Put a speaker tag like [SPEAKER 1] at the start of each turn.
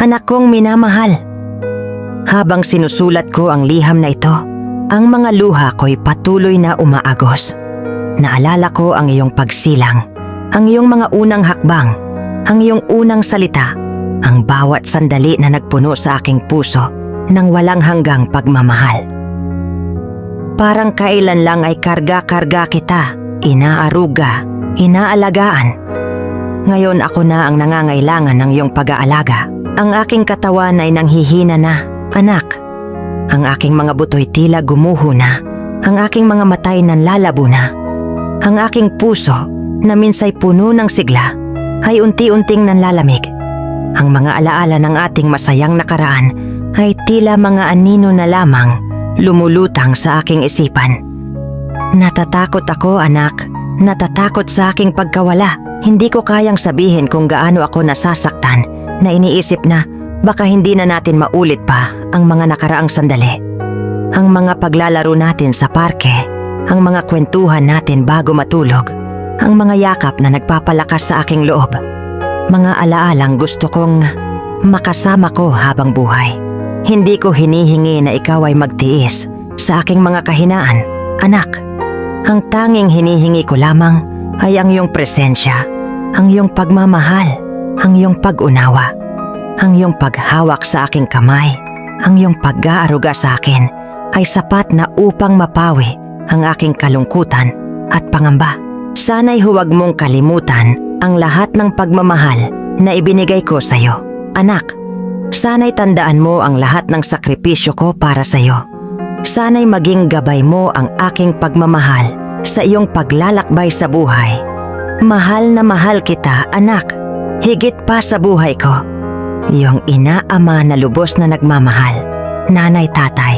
[SPEAKER 1] Anak kong minamahal. Habang sinusulat ko ang liham na ito, ang mga luha ko'y patuloy na umaagos. Naalala ko ang iyong pagsilang, ang iyong mga unang hakbang, ang iyong unang salita, ang bawat sandali na nagpuno sa aking puso ng walang hanggang pagmamahal. Parang kailan lang ay karga-karga kita, inaaruga, inaalagaan. Ngayon ako na ang nangangailangan ng iyong pag-aalaga. Ang aking katawan ay nanghihina na, anak. Ang aking mga buto'y tila gumuho na, ang aking mga matay nanlalabo na. Ang aking puso na minsay puno ng sigla ay unti-unting nanlalamig. Ang mga alaala ng ating masayang nakaraan ay tila mga anino na lamang lumulutang sa aking isipan. Natatakot ako, anak. Natatakot sa aking pagkawala. Hindi ko kayang sabihin kung gaano ako nasasaktan na iniisip na baka hindi na natin maulit pa ang mga nakaraang sandali. Ang mga paglalaro natin sa parke, ang mga kwentuhan natin bago matulog, ang mga yakap na nagpapalakas sa aking loob. Mga alaalang gusto kong makasama ko habang buhay. Hindi ko hinihingi na ikaw ay magtiis sa aking mga kahinaan, anak. Ang tanging hinihingi ko lamang ay ang iyong presensya, ang iyong pagmamahal, ang iyong pag-unawa, ang iyong paghawak sa aking kamay, ang iyong pag-aaruga sa akin ay sapat na upang mapawi ang aking kalungkutan at pangamba. Sana'y huwag mong kalimutan ang lahat ng pagmamahal na ibinigay ko sa iyo, anak. Sana'y tandaan mo ang lahat ng sakripisyo ko para sa iyo. Sana'y maging gabay mo ang aking pagmamahal sa iyong paglalakbay sa buhay. Mahal na mahal kita, anak. Higit pa sa buhay ko. Iyong ina, ama na lubos na nagmamahal. Nanay, tatay.